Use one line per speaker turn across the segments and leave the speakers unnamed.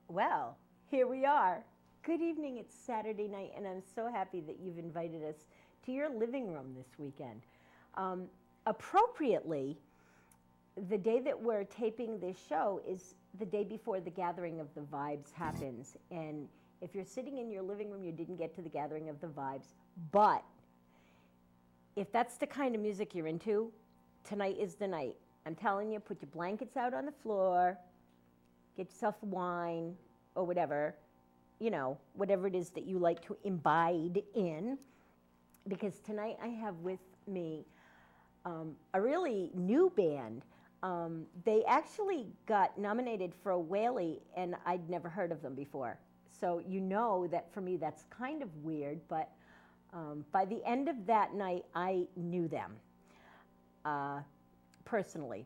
Well, here we are. Good evening, it's Saturday night, and I'm so happy that you've invited us to your living room this weekend. Appropriately, the day that we're taping this show is the day before the Gathering of the Vibes happens. And if you're sitting in your living room, you didn't get to the Gathering of the Vibes. But if that's the kind of music you're into, tonight is the night. I'm telling you, put your blankets out on the floor, get yourself a wine or whatever, you know, whatever it is that you like to imbibe in. Because tonight I have with me a really new band. They actually got nominated for a Whaley, and I'd never heard of them before. So you know that for me that's kind of weird, but by the end of that night, I knew them personally.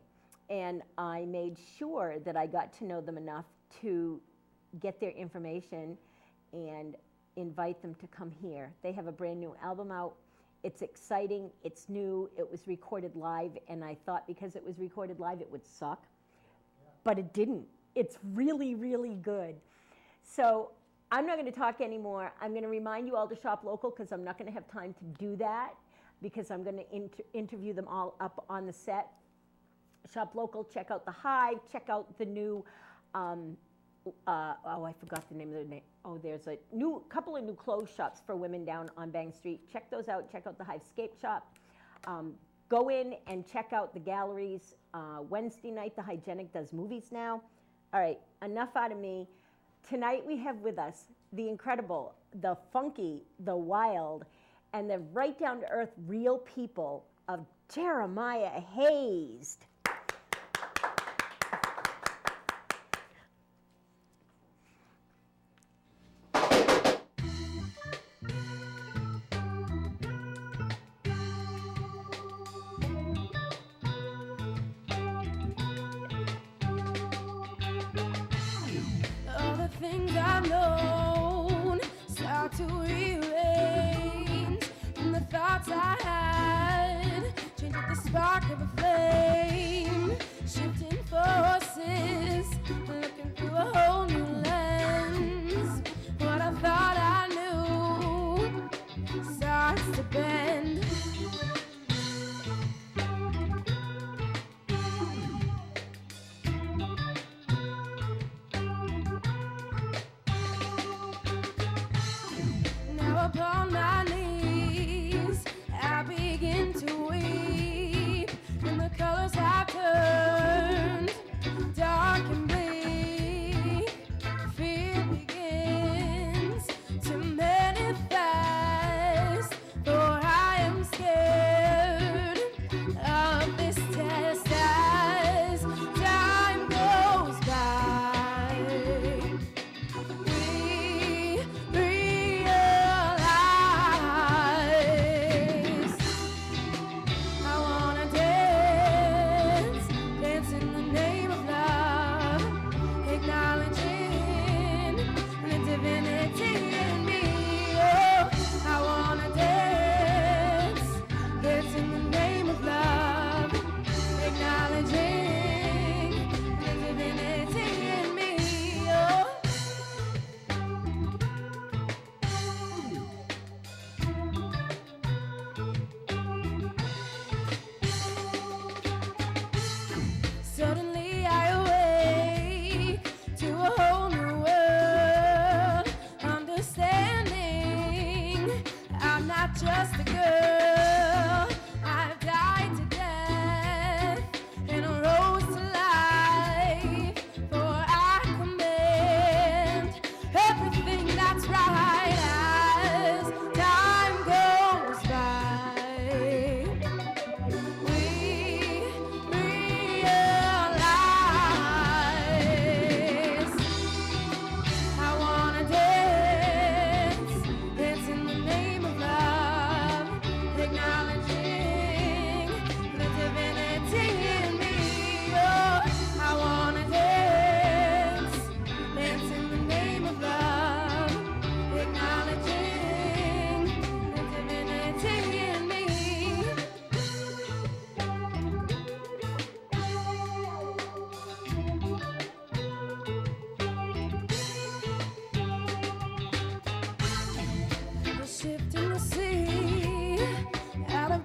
And I made sure that I got to know them enough to get their information and invite them to come here. They have a brand new album out. It's exciting, it's new, it was recorded live, and I thought because it was recorded live it would suck, but it didn't. It's really, really good. So I'm not going to talk anymore. I'm going to remind you all to shop local because I'm not going to have time to do that because I'm going to interview them all up on the set. Shop local, check out the Hive, check out the new, I forgot the name of the name. Oh, there's a couple of new clothes shops for women down on Bank Street. Check those out. Check out the Hive Scape Shop. Go in and check out the galleries. Wednesday night, the Hygienic does movies now. All right, enough out of me. Tonight we have with us the incredible, the funky, the wild, and the right down to earth real people of Jeremiah Hazed.
Things I've known start to rearrange from the thoughts I had, change with the spark of a flame.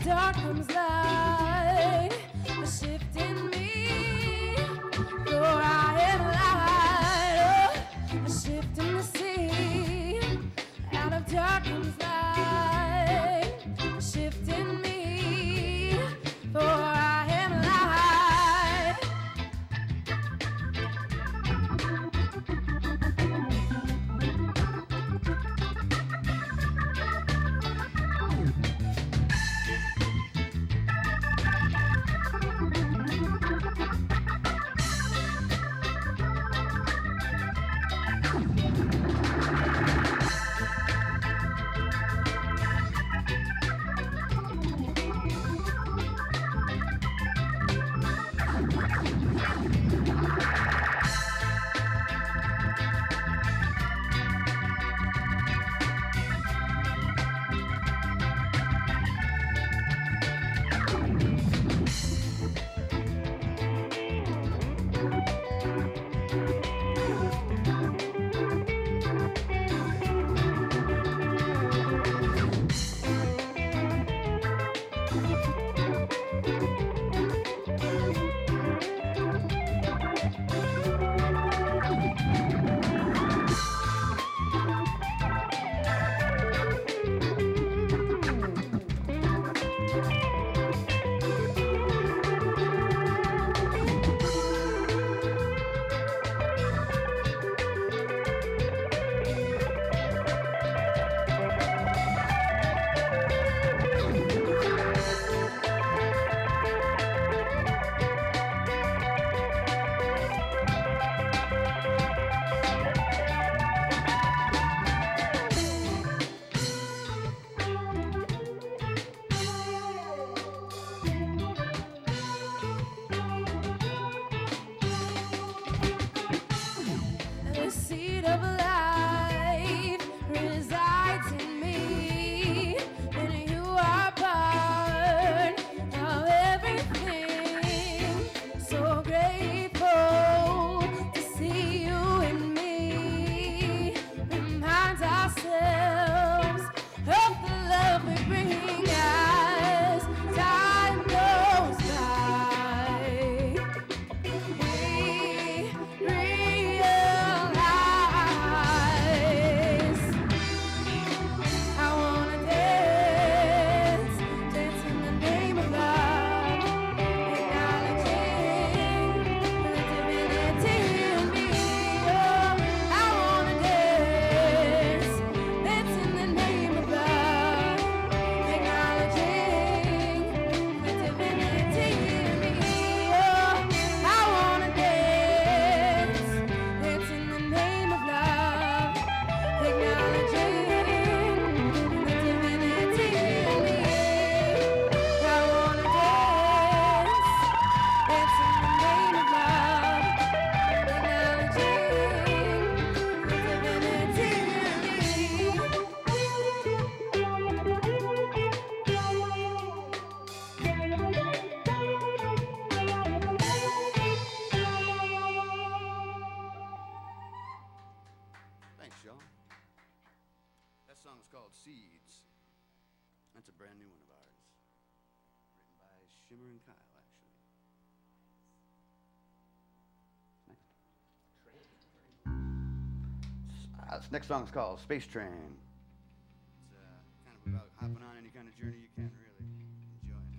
dark comes light, a shift in me, for I am light, oh, a shift in the sea, out of dark comes light, a shift in me, for I am light. The seed of life resides in me, and you are part of everything. So grateful to see you in me. Remind ourselves of the love we bring as time goes by. We realize I wanna dance, dance in the name of love, acknowledging the divinity in me. Oh, I wanna dance, dance in the name of love, acknowledging the divinity in me. Oh, I wanna dance, dance in the name of love, acknowledging the divinity in me. I wanna dance, dance in the name of love, acknowledging
Thanks, y'all. That song's called Seeds. That's a brand new one of ours. Written by Shimmer and Kyle, actually. This next song's called Space Train. It's kind of about hopping on any kind of journey you can, really. Enjoy it.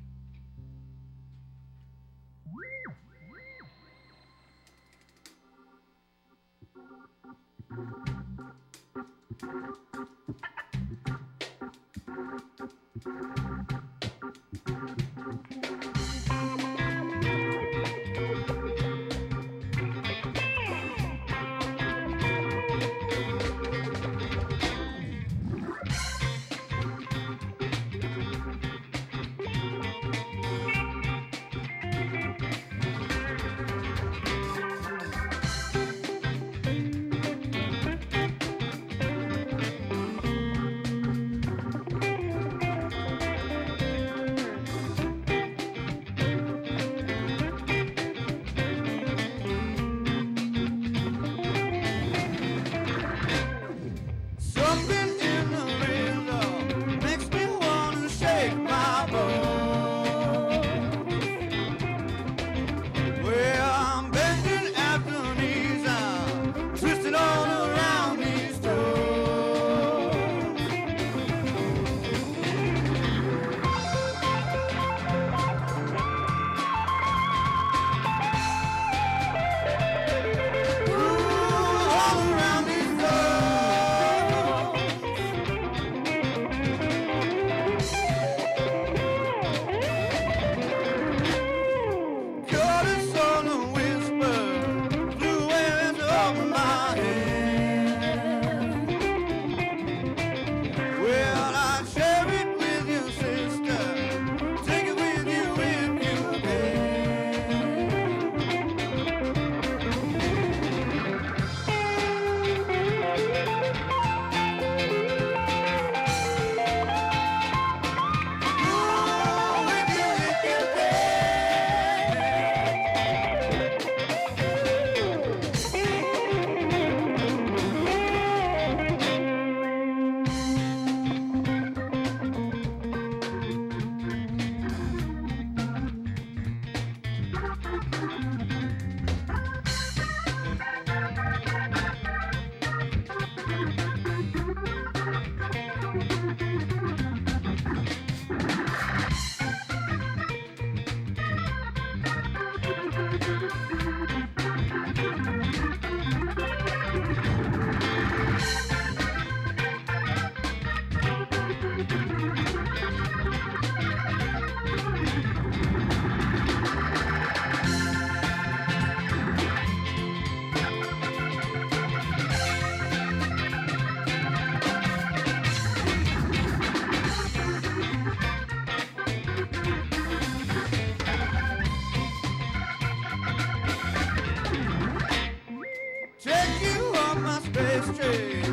Take you on my space train,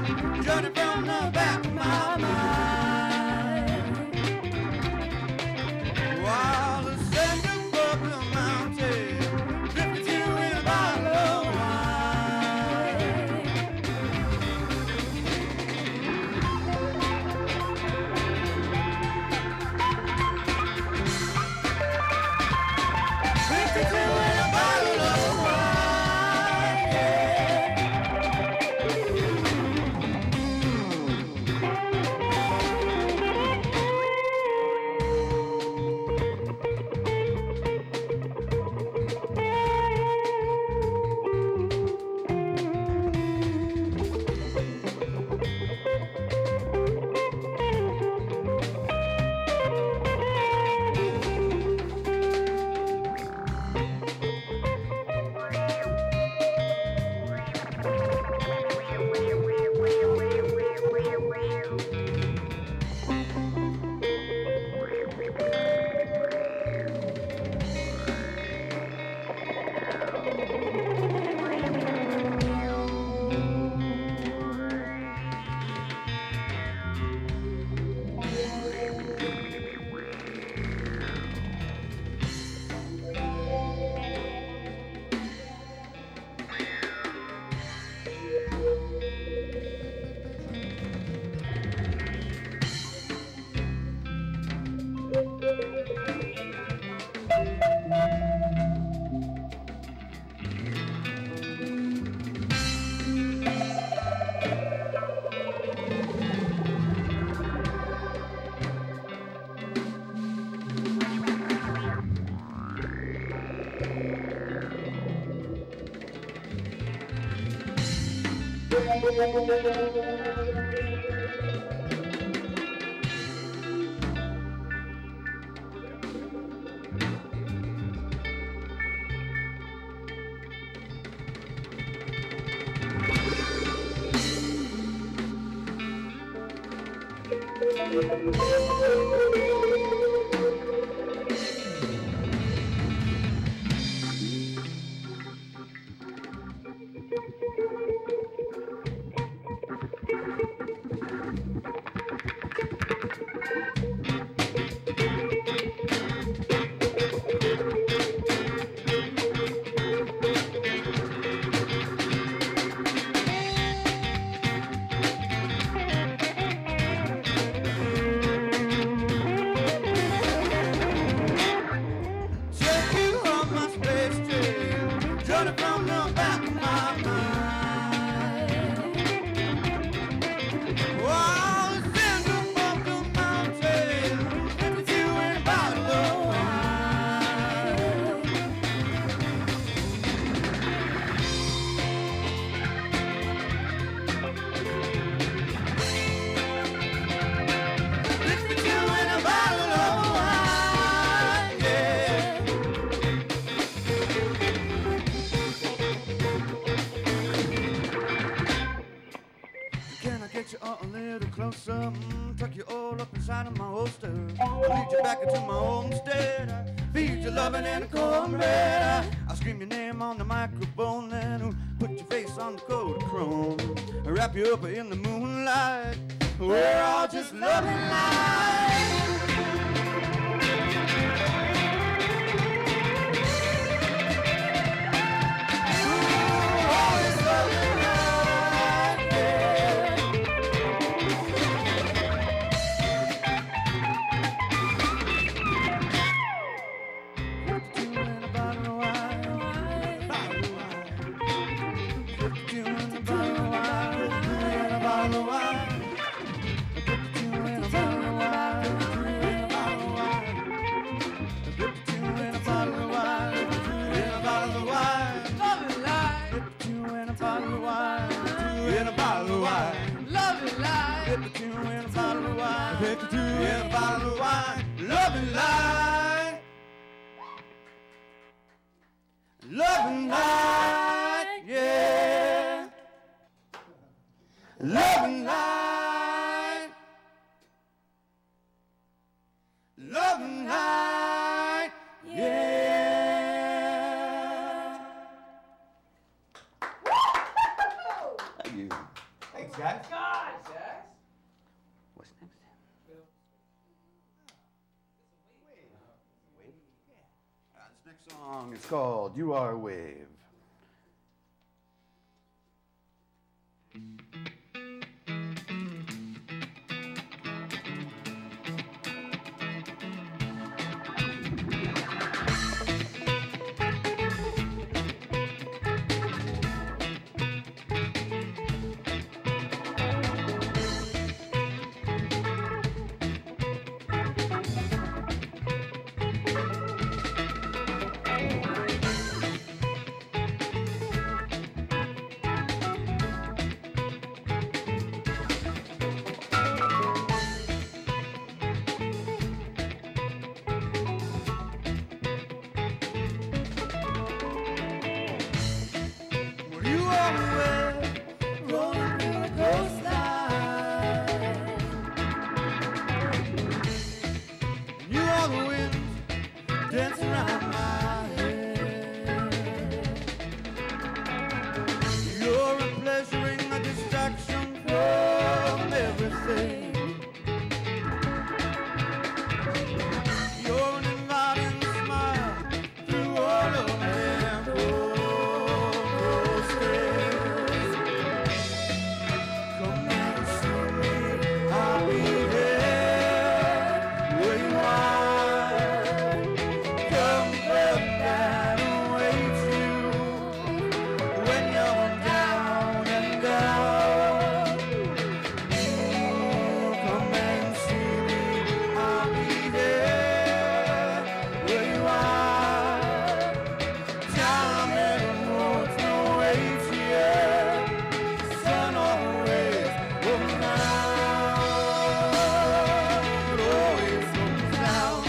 journey from the back of my mind. While the sand above the mountain, drifting to in a bottle of wine. Drifting to in a bottle of wine. Tuck you all up inside of my holster. I'll lead you back into my homestead. I feed you loving and a cornbread. I'll scream your name on the microphone, then put your face on the Kodachrome. I'll wrap you up in the moonlight. We're all just loving life. bottle of wine, loving light. Loving light, yeah. Loving light. Loving light, yeah. Thank you.
Thanks, guys.
What's next? This next song is called You Are a Wave. You are a wave rolling through the coastline. You are the wind dancing around my head. You're a pleasuring a distraction from everything. You're an inviting smile through all of them. Come and see me, I'll be there where you are. Come back and await you when you're down and out. Come and see me, I'll be there where you are. Time and roads no way to you. Sun always comes down, always comes down.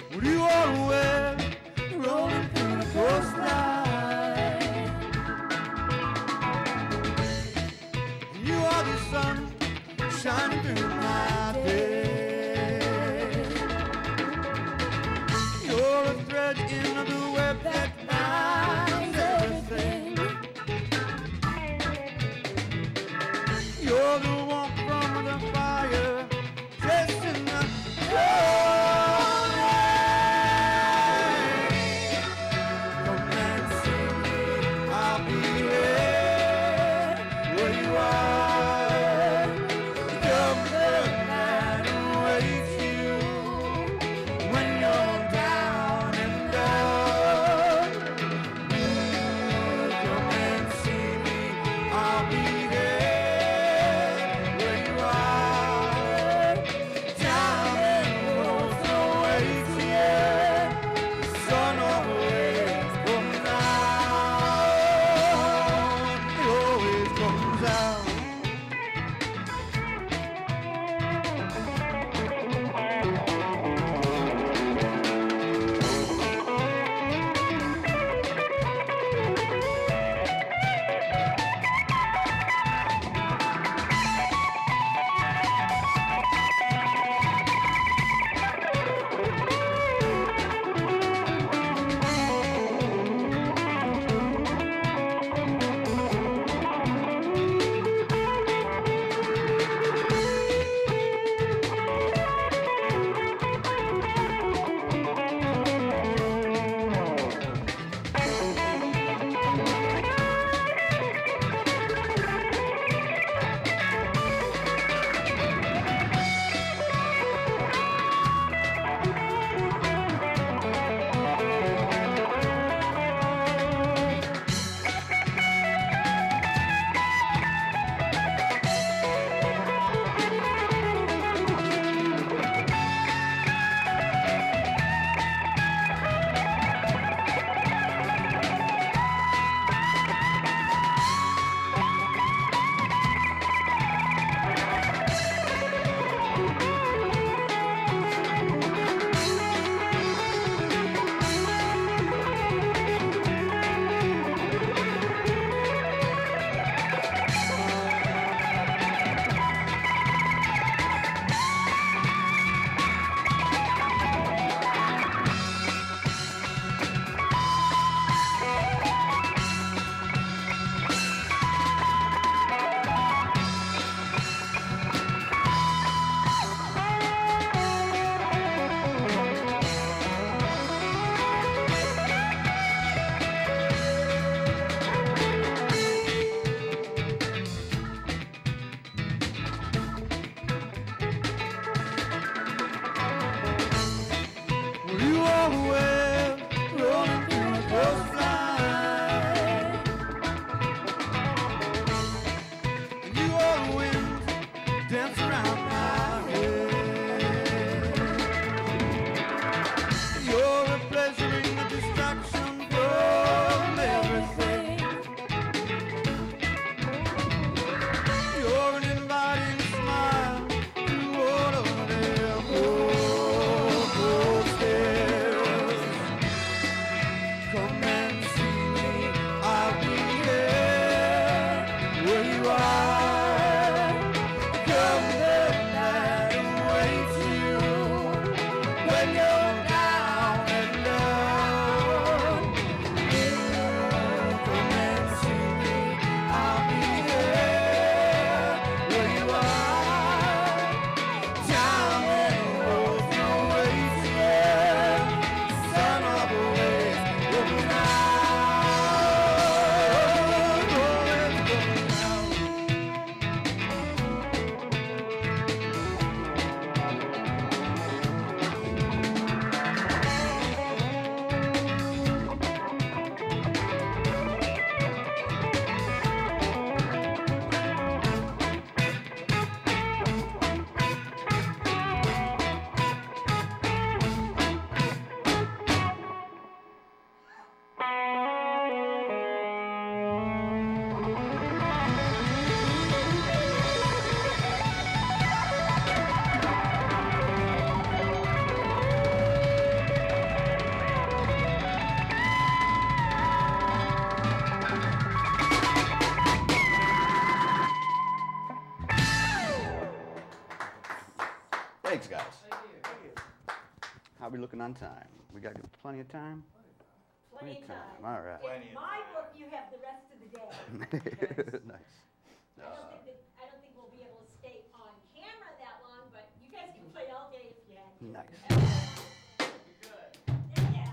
Well, you are a wave rolling through the coastline. You are the sun shining through my day. You're a thread in the web that binds everything. You're the warmth from the fire, chasing the cold air. Thanks, guys. How are we looking on time? We got plenty of time?
Plenty of time.
All right.
In my book, you have the rest of the day.
Nice.
I don't think we'll be able to stay on camera that long, but you guys can play all day if you had to.
Nice.
Yeah.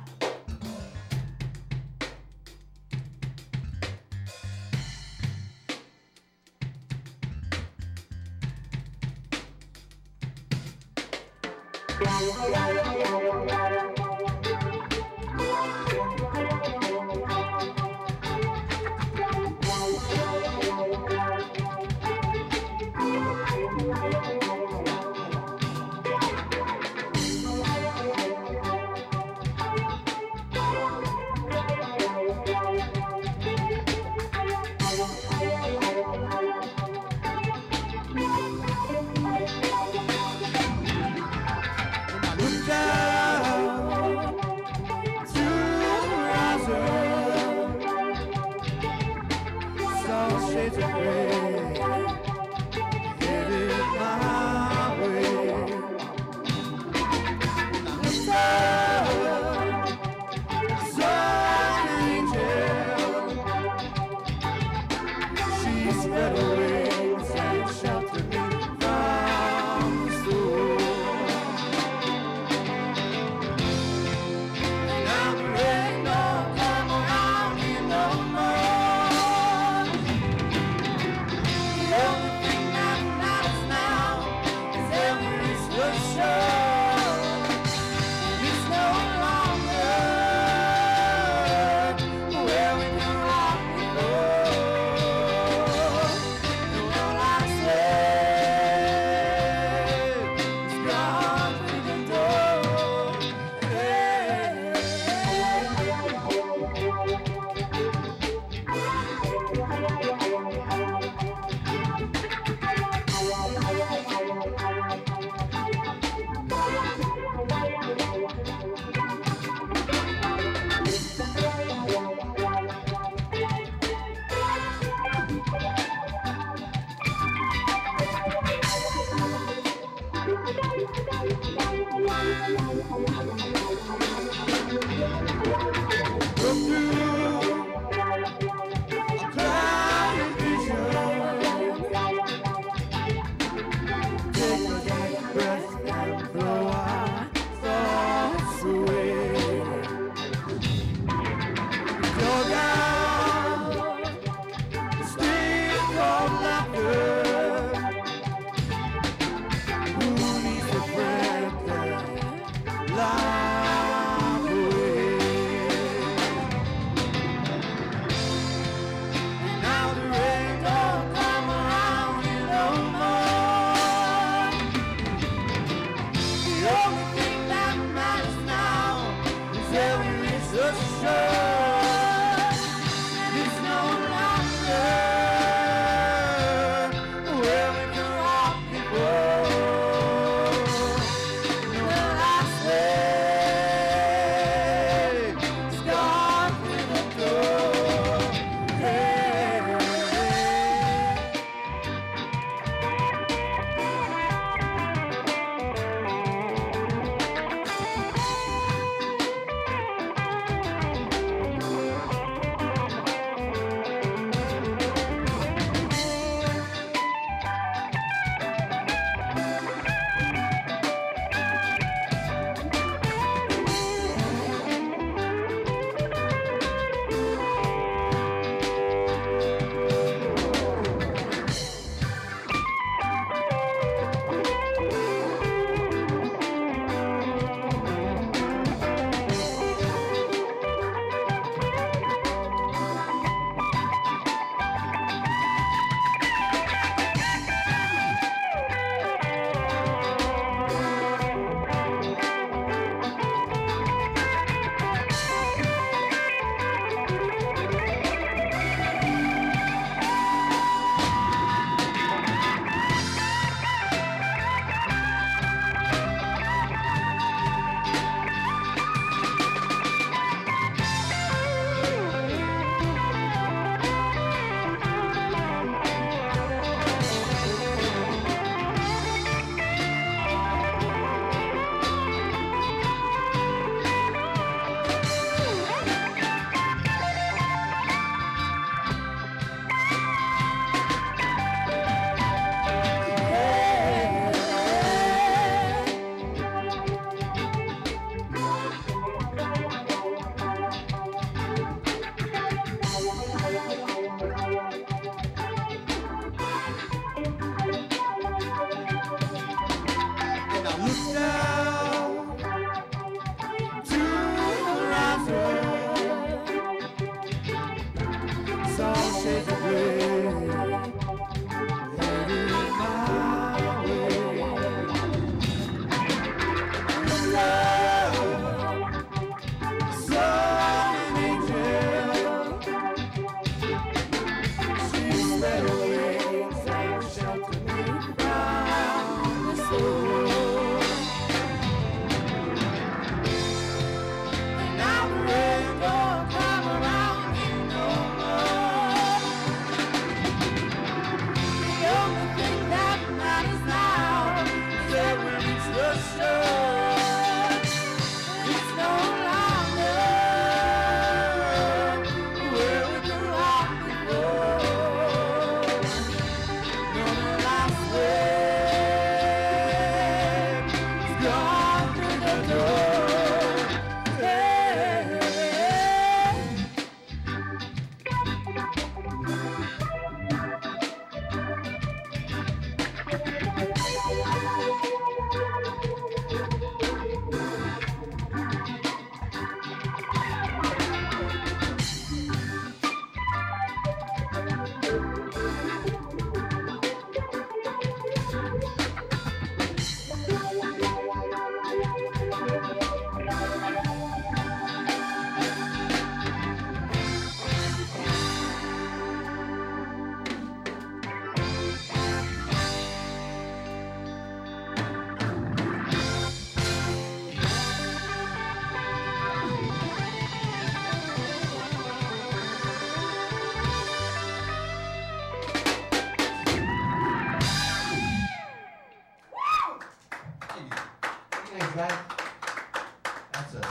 Well, I swear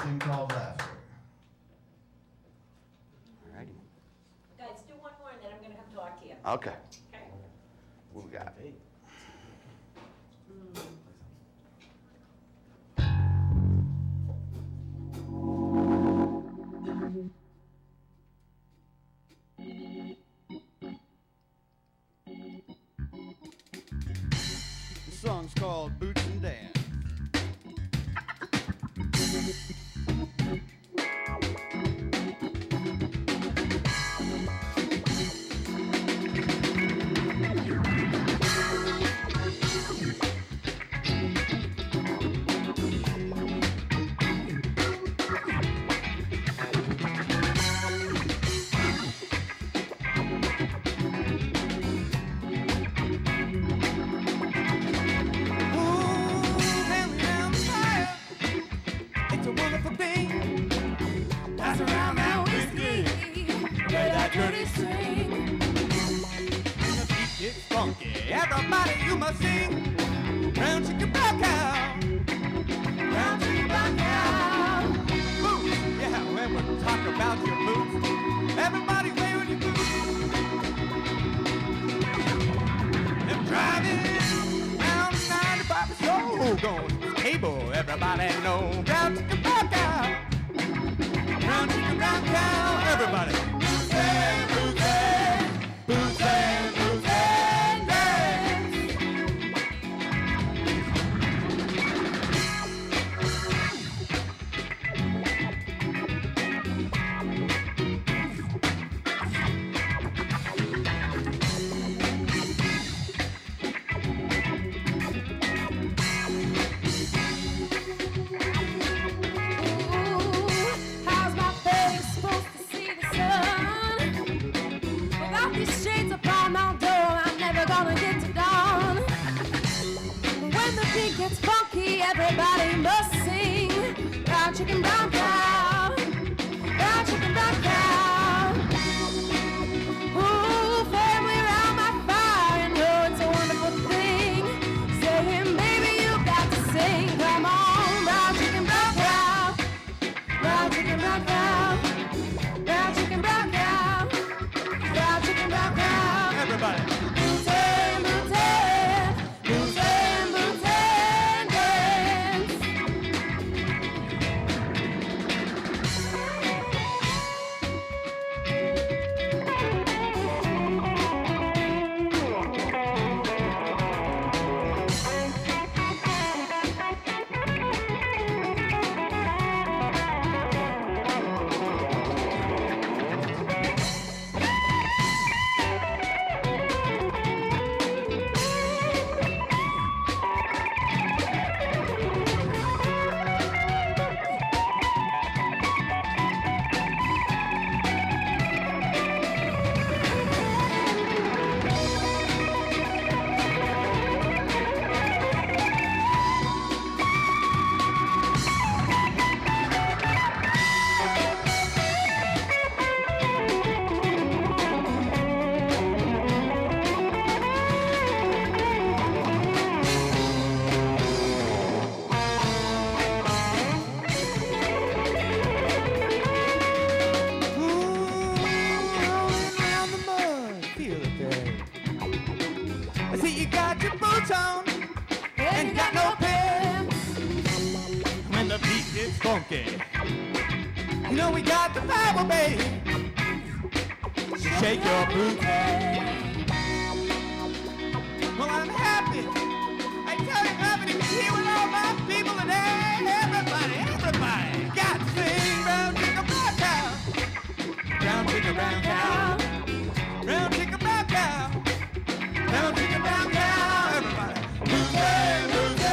thing called laughter. All righty.
Guys, do one more and then I'm going to come talk to you.
Okay.
Okay.
What we got? The song's called Boots and Dan. Everybody, you must sing. Round chicken brown cow. Round chicken brown cow. Boots, yeah, when we talk about your boots, everybody wearing your boots. And driving round 95 show, going to the table, everybody know. Round chicken brown cow. Round chicken brown cow. Everybody. Boots and boots and boots and boots and.
Gets funky, everybody must sing. Round chicken, brown cow. Round chicken, brown cow. Ooh, family round my fire, you know it's a wonderful thing. Saying, baby, you got to sing. Come on, round chicken, brown cow. Round chicken, brown cow. Round chicken, brown cow. Round chicken, brown cow.
Everybody.
Bootin', bootin', bootin', bootin'.
You know we got the Bible, babe. Shake your boots. Well, I'm happy. I tell you, happy to be here with all my people today. Everybody, got to sing round chicken brown cow. Round chicken brown cow. Round chicken brown cow. Round chicken brown cow. Everybody. Boots, boots,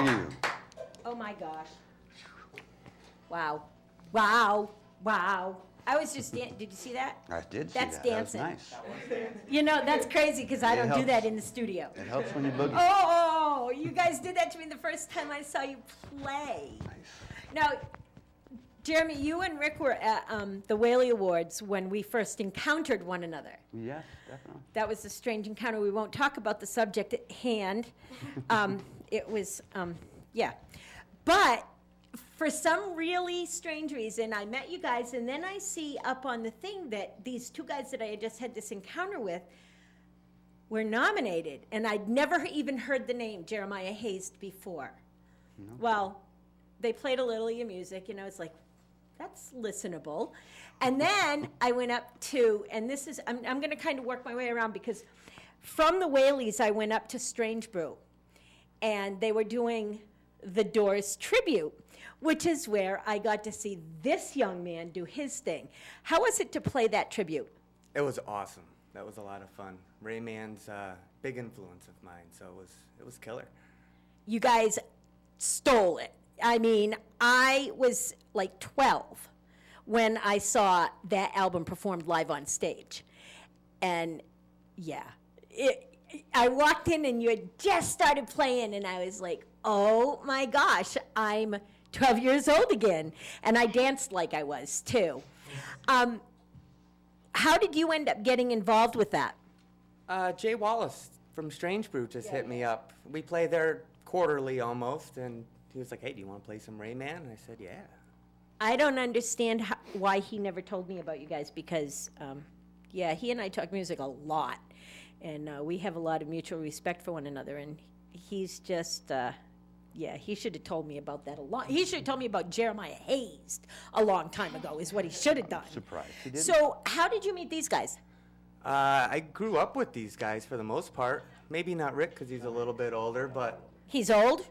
Thank you.
Oh my gosh. Wow. Wow. Wow. I was just did you see that?
I did see
That's
that.
dancing.
That was nice.
You know, that's crazy because I
It
don't do
helps.
that in the studio.
It helps when you boogie.
Oh, you guys did that to me the first time I saw you play.
Nice.
Now, Jeremy, you and Rick were at the Whaley Awards when we first encountered one another.
Yes, definitely.
That was a strange encounter. We won't talk about the subject at hand. It was, yeah. But for some really strange reason, I met you guys, and then I see up on the thing that these two guys that I had just had this encounter with were nominated, and I'd never even heard the name Jeremiah Hazed before.
No.
Well, they played a little of your music, it's like, that's listenable. And then I went up to, and this is, I'm going to kind of work my way around because from the Whaleys, I went up to Strange Brew, and they were doing the Doors tribute, which is where I got to see this young man do his thing. How was it to play that tribute?
It was awesome. That was a lot of fun. Rayman's a big influence of mine, so it was killer.
You guys stole it. I mean, I was like 12 when I saw that album performed live on stage. And yeah, I walked in and you had just started playing and I was like, oh my gosh, I'm 12 years old again. And I danced like I was too. How did you end up getting involved with that?
Jay Wallace from Strange Brew just hit me up. We play there quarterly almost, and he was like, hey, do you want to play some Rayman? And I said, yeah.
I don't understand why he never told me about you guys because, yeah, he and I talk music a lot. And we have a lot of mutual respect for one another. And he's just, yeah, he should have told me about that a lot. He should have told me about Jeremiah Hazed a long time ago is what he should have done.
Surprised he didn't.
So how did you meet these guys?
I grew up with these guys for the most part. Maybe not Rick because he's a little bit older, but
He's old?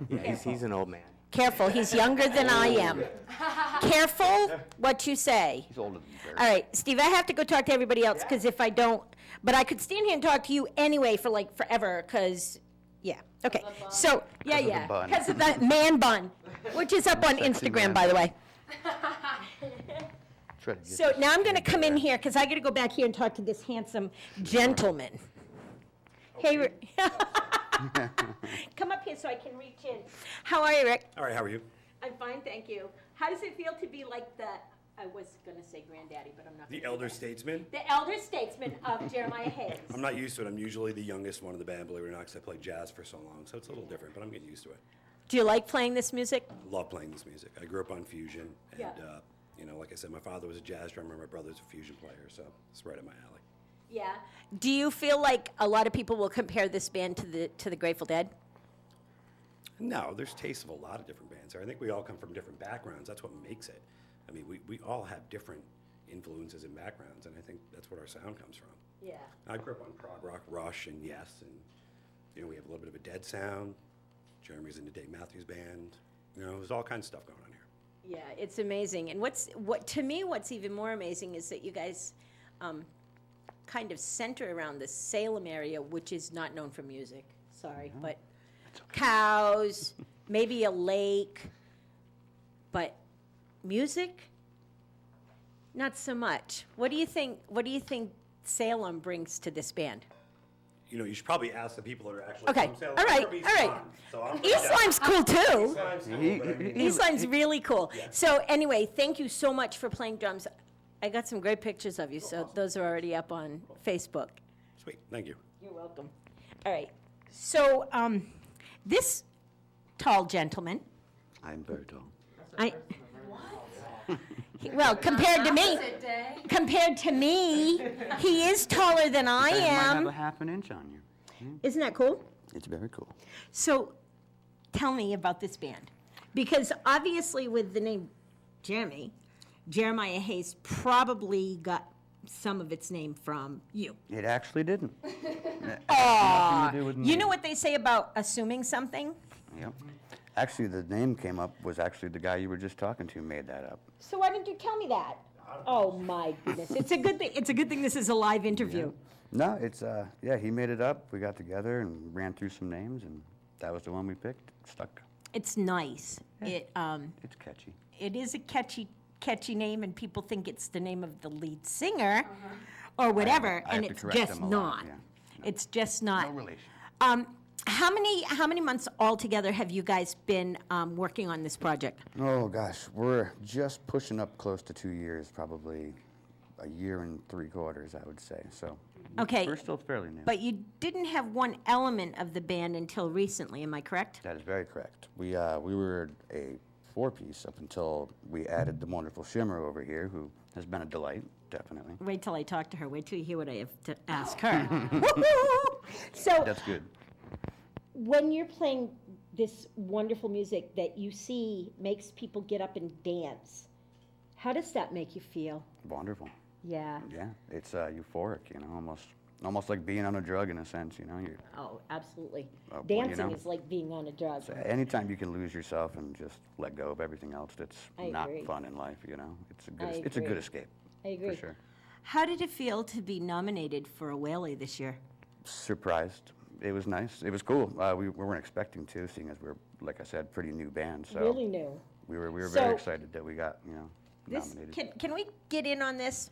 yeah, he's an old man.
Careful, he's younger than I am. Careful what you say.
He's older than Barry.
All right, Steve, I have to go talk to everybody else because if I don't, but I could stand here and talk to you anyway for like forever because, yeah. Okay, so, yeah,
'Cause of the
yeah.
bun.
Because of the man bun, which is up on
Sexy
Instagram,
man
by the
bun.
way.
Try to get
So
this
now I'm going to
thing
come in
there.
here because I got to go back here and talk to this handsome gentleman. Hey, Rick. Come up here so I can reach in. How are you, Rick?
All right, how are you?
I'm fine, thank you. How does it feel to be like the, I was going to say granddaddy, but I'm not.
The
gonna do
elder
that.
statesman?
The elder statesman of Jeremiah Hazed.
I'm not used to it. I'm usually the youngest one in the band, believe it or not, because I played jazz for so long. So it's a little different, but I'm getting used to it.
Do you like playing this music?
I love playing this music. I grew up on fusion, and
Yeah.
like I said, my father was a jazz drummer. My brother's a fusion player, so it's right up my alley.
Yeah. Do you feel like a lot of people will compare this band to the Grateful Dead?
No, there's tastes of a lot of different bands here. I think we all come from different backgrounds. That's what makes it. I mean, we all have different influences and backgrounds, and I think that's what our sound comes from.
Yeah.
I grew up on prog rock, Rush, and Yes, and we have a little bit of a Dead sound. Jeremy's in the Dave Matthews Band. There's all kinds of stuff going on here.
Yeah, it's amazing. And to me, what's even more amazing is that you guys kind of center around the Salem area, which is not known for music. Sorry, but cows, maybe a lake, but music, not so much. What do you think Salem brings to this band?
You should probably ask the people that are actually
Okay,
from Salem.
all right,
I'm from East
all right.
Lyme, so I'm from
East
Dallas.
Lyme's cool too.
East Lyme's cool, but I mean,
East Lyme's really cool. So anyway, thank you so much for playing drums. I got some great pictures of you, so those are already up on Facebook.
Sweet, thank you.
You're welcome. All right. So this tall gentleman,
I'm very tall.
well, compared to me, he is taller than I
I might have
am.
a half an inch on you.
Isn't that cool?
It's very cool.
So tell me about this band. Because obviously with the name Jeremiah Hazed probably got some of its name from you.
It actually didn't.
Aw,
Nothing to do with
you
me.
know what they say about assuming something?
Yep. Actually, the name came up was actually the guy you were just talking to made that up.
So why didn't you tell me that? Oh my goodness. It's a good thing. It's a good thing this is a live interview.
No, it's he made it up. We got together and ran through some names, and that was the one we picked. Stuck.
It's nice. It
It's catchy.
it is a catchy name, and people think it's the name of the lead singer or whatever,
I
and
have to
it's
correct
just
them a lot,
not.
yeah.
It's just not.
No relation.
How many months altogether have you guys been working on this project?
Oh gosh, we're just pushing up close to 2 years, probably a year and 3/4, I would say. So
Okay.
we're still fairly new.
But you didn't have one element of the band until recently, am I correct?
That is very correct. We were a 4-piece up until we added the wonderful Shimmer over here, who has been a delight, definitely.
Wait till I talk to her. Wait till you hear what I have to ask her. Woo-hoo! So
That's good.
when you're playing this wonderful music that you see makes people get up and dance, how does that make you feel?
Wonderful.
Yeah.
Yeah, it's euphoric, almost like being on a drug in a sense, You're,
Oh, absolutely.
well,
Dancing is like being on a drug.
so anytime you can lose yourself and just let go of everything else that's
I
not
agree.
fun in life, it's a
I
good it's a good
agree.
escape.
I agree.
For sure.
How did it feel to be nominated for a Whaley this year?
Surprised. It was nice. It was cool. We weren't expecting to, seeing as we're, like I said, pretty new band. So
Really new.
we were
So-
very excited that we got
This
nominated.
can we get in on this?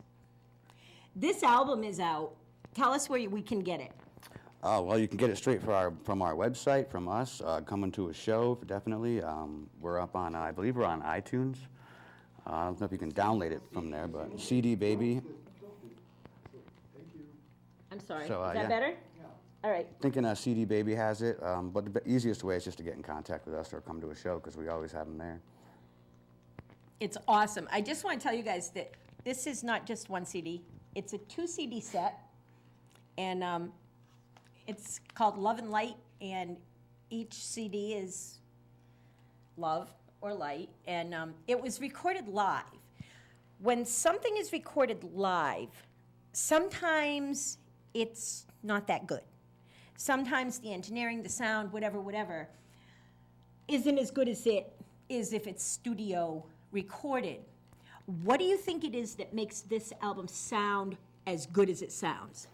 This album is out. Tell us where we can get it.
Oh, well, you can get it straight from our website, from us. Coming to a show, definitely. We're up on, I believe we're on iTunes. I don't know if you can download it from there, but CD Baby.
I'm sorry.
So,
is that
yeah.
better? All right.
Thinking CD Baby has it, but the easiest way is just to get in contact with us or come to a show because we always have them there.
It's awesome. I just want to tell you guys that this is not just one CD. It's a 2 CD set, and it's called Love and Light, and each CD is Love or Light, and it was recorded live. When something is recorded live, sometimes it's not that good. Sometimes the engineering, the sound, whatever, isn't as good as it is if it's studio recorded. What do you think it is that makes this album sound as good as it sounds?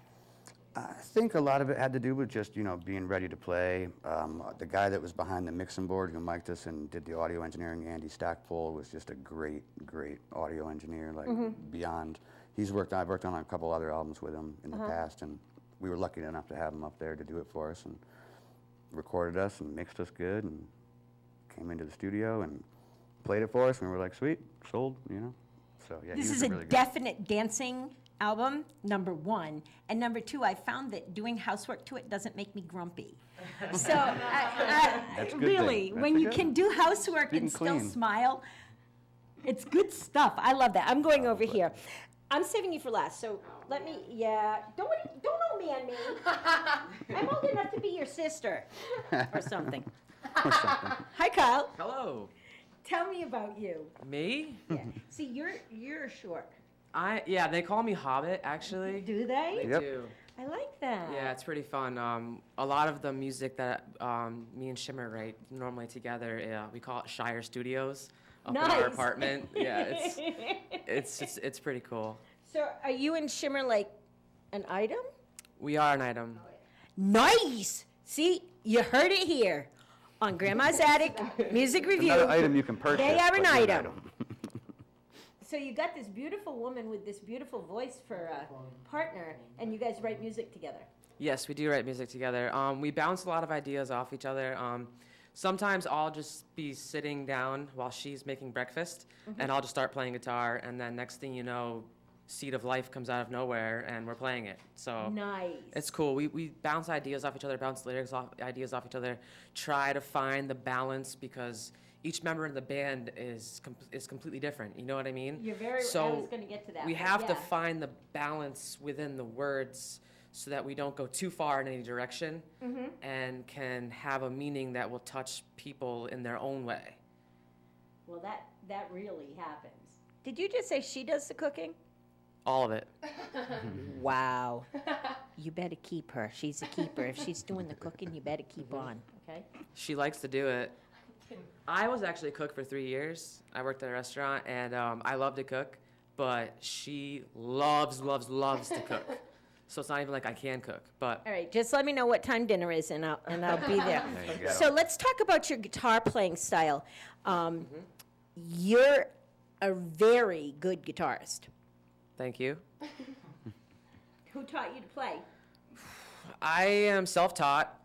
I think a lot of it had to do with just, being ready to play. The guy that was behind the mixing board who mic'd us and did the audio engineering, Andy Stackpole, was just a great, great audio engineer, beyond. I've worked on a couple other albums with him in the past, and we were lucky enough to have him up there to do it for us, and recorded us and mixed us good, and came into the studio and played it for us, and we were like, sweet, sold, So, yeah,
This
he was
is a
really good.
definite dancing album, number one. And number two, I found that doing housework to it doesn't make me grumpy. So,
That's a good
really,
thing.
when
That's
you
a good-
can do housework
Good
and
and
still
clean.
smile, it's good stuff. I love that. I'm going over here. I'm saving you for last, so let me, don't owe me on me. I'm old enough to be your sister or something. Hi, Kyle.
Hello.
Tell me about you.
Me?
Yeah. See, you're short.
Yeah, they call me Hobbit, actually.
Do they?
They
Yep.
do.
I like that.
Yeah, it's pretty fun. A lot of the music that me and Shimmer write normally together, we call it Shire Studios up in our
Nice.
apartment. Yeah, it's pretty cool.
So, are you and Shimmer like an item?
We are an item.
Nice. See, you heard it here on Grandma's Attic Music Review.
Another item you can purchase.
They are an
but not
item. So you got this beautiful woman with this beautiful voice for a partner, and you guys write music together.
Yes, we do write music together. We bounce a lot of ideas off each other. Sometimes I'll just be sitting down while she's making breakfast, and I'll just start playing guitar, and then next thing you know, Seed of Life comes out of nowhere, and we're playing it. So
Nice.
it's cool. We bounce ideas off each other, bounce ideas off each other, try to find the balance because each member in the band is completely different. You know what I mean?
You're very.
So
I was going to get to that.
we
but
have to
yeah.
find the balance within the words so that we don't go too far in any direction and can have a meaning that will touch people in their own way.
Well, that really happens. Did you just say she does the cooking?
All of it.
Wow. You better keep her. She's a keeper. If she's doing the cooking, you better keep on. Okay.
She likes to do it. I was actually a cook for 3 years. I worked at a restaurant, and I love to cook, but she loves to cook. so it's not even like I can cook. But
All right, just let me know what time dinner is, and I'll be there.
There you go.
So let's talk about your guitar playing style. You're a very good guitarist.
thank you.
Who taught you to play?
I am self-taught.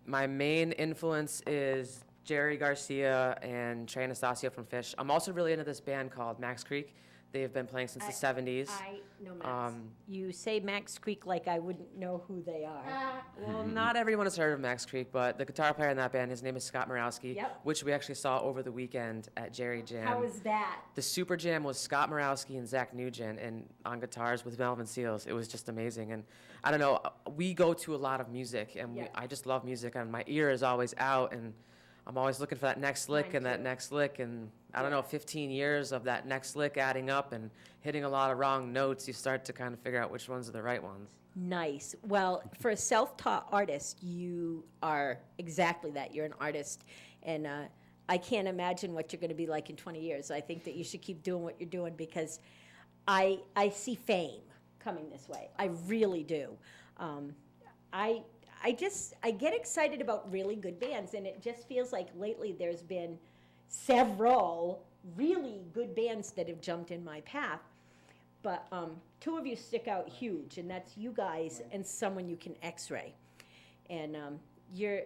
My main influence is Jerry Garcia and Trey Anastasio from Fish. I'm also really into this band called Max Creek. They've been playing since the 70s.
I know Max. You say Max Creek like I wouldn't know who they are.
Well, not everyone has heard of Max Creek, but the guitar player in that band, his name is Scott Morawski,
Yep.
which we actually saw over the weekend at Jerry Jam.
How was that?
The Super Jam was Scott Morawski and Zach Nugent, and on guitars with Melvin Seals. It was just amazing. And I don't know, we go to a lot of music, and
Yeah.
I just love music, and my ear is always out, and I'm always looking for that next lick
Mine
and that
too.
next lick, and I don't know, 15 years of that next lick adding up and hitting a lot of wrong notes, you start to kind of figure out which ones are the right ones.
Nice. Well, for a self-taught artist, you are exactly that. You're an artist. And I can't imagine what you're going to be like in 20 years. I think that you should keep doing what you're doing because I see fame coming this way. I really do. I get excited about really good bands, and it just feels like lately there's been several really good bands that have jumped in my path. But two of you stick out huge, and that's you guys and someone you can x-ray. And you're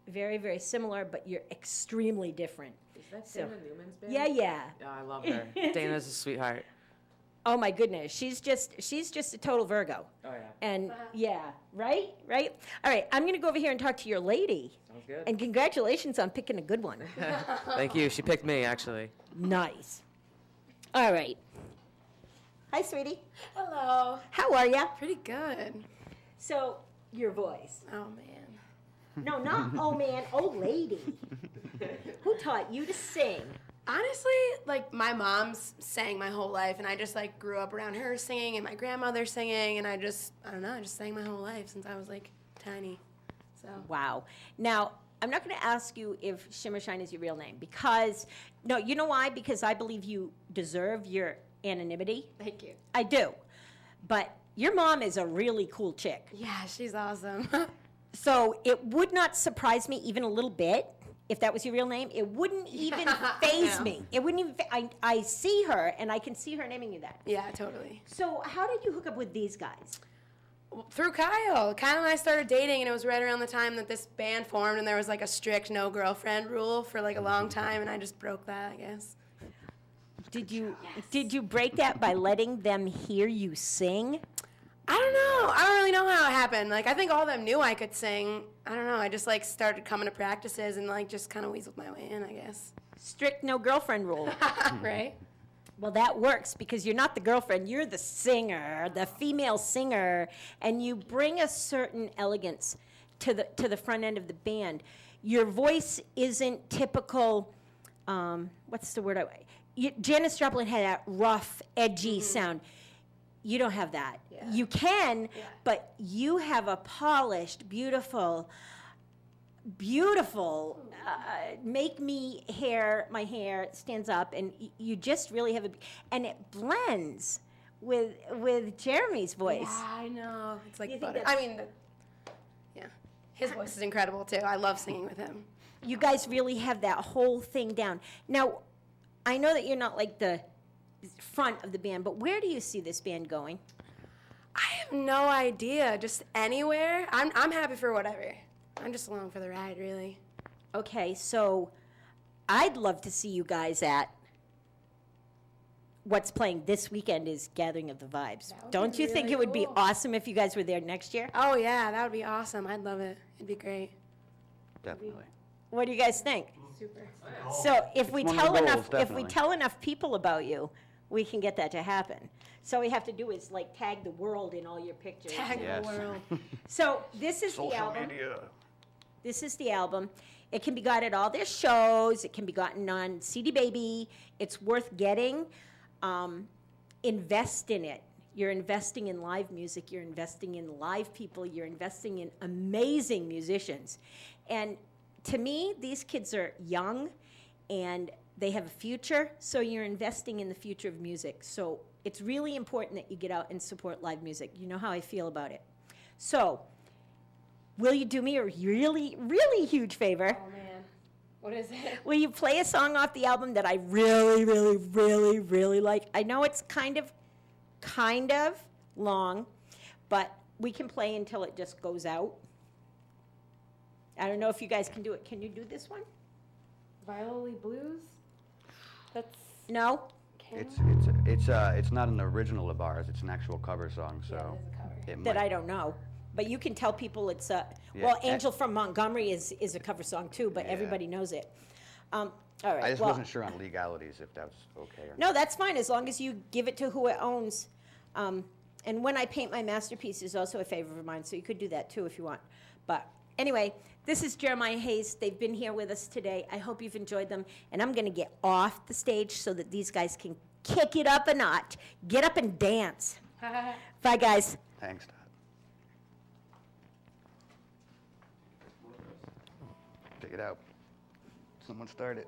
very, very similar, but you're extremely different.
Is that
So-
Dana Newman's band?
Yeah.
Yeah, I love her. Dana's a sweetheart.
Oh my goodness, she's just a total Virgo.
Oh, yeah.
And yeah, right? All right, I'm gonna go over here and talk to your lady.
Sounds good.
And congratulations on picking a good one.
Thank you. She picked me, actually.
Nice. All right. Hi, sweetie.
Hello.
How are ya?
Pretty good.
So, your voice.
Oh, man.
No, not oh man, oh lady. Who taught you to sing?
Honestly, like, my mom's sang my whole life, and I just, like, grew up around her singing and my grandmother singing, and I don't know, I just sang my whole life since I was, like, tiny. So,
Wow. Now, I'm not going to ask you if Shimmershine is your real name because, no, you know why? Because I believe you deserve your anonymity.
thank you.
I do. But your mom is a really cool chick.
Yeah, she's awesome.
So it would not surprise me even a little bit if that was your real name. It wouldn't even faze
know.
me. It wouldn't even, I see her and I can see her naming you that.
Yeah, totally.
So how did you hook up with these guys?
Through Kyle. Kyle and I started dating, and it was right around the time that this band formed, and there was, like, a strict no girlfriend rule for, like, a long time, and I just broke that, I guess.
Did you break that by letting them hear you sing?
I don't know. I don't really know how it happened. Like, I think all of them knew I could sing. I don't know. I just, like, started coming to practices and, like, just kind of weaseled my way in, I guess.
Strict no girlfriend rule.
Right?
Well, that works because you're not the girlfriend, you're the singer, the female singer, and you bring a certain elegance to the front end of the band. Your voice isn't typical, what's the word? Janis Joplin had that rough, edgy sound. You don't have that.
Yeah.
You can,
Yeah.
but you have a polished, beautiful, make my hair stands up, and you just really have and it blends with Jeremy's voice.
Yeah, I know. It's
Do you
like
think
butter.
that's-
I mean, yeah. His voice is incredible, too. I love singing with him.
You guys really have that whole thing down. Now, I know that you're not like the front of the band, but where do you see this band going?
I have no idea. Just anywhere. I'm happy for whatever. I'm just along for the ride, really.
Okay, so I'd love to see you guys at what's playing this weekend is Gathering of the Vibes.
That would
Don't
be
you think
really
it would be
cool.
awesome if you guys were there next year?
Oh, yeah. That would be awesome. I'd love it. It'd be great.
Definitely.
What do you guys think?
Super.
So if we
one of the
tell
goals,
enough, if we
definitely.
tell enough people about you, we can get that to happen. So all we have to do is like tag the world in all your pictures.
Tag
Yes.
the world.
So this is the
Social
album.
media.
This is the album. It can be got at all their shows. It can be gotten on CD Baby. It's worth getting. Invest in it. You're investing in live music. You're investing in live people. You're investing in amazing musicians. And to me, these kids are young and they have a future. So you're investing in the future of music. So it's really important that you get out and support live music. You know how I feel about it. So, will you do me a really, really huge favor?
Oh man, what is it?
Will you play a song off the album that I really, really, really, really like? I know it's kind of long, but we can play until it just goes out. I don't know if you guys can do it. Can you do this one?
Violently Blues? That's
No?
It's not an original of ours. It's an actual cover song. So
Yeah, it is a cover.
it
That
might-
I don't know. But you can tell people it's
Yeah,
well, Angel from Montgomery is a cover song too, but
Yeah.
everybody knows it. All right.
I just
well,
wasn't sure on legalities if that's okay or not.
No, that's fine, as long as you give it to who it owns. And When I Paint My Masterpiece is also a favorite of mine, so you could do that too if you want. But anyway, this is Jeremiah Hazed. They've been here with us today. I hope you've enjoyed them. And I'm going to get off the stage so that these guys can kick it up a notch. Get up and dance. Bye, guys.
Thanks, Todd. Take it out. Someone start it.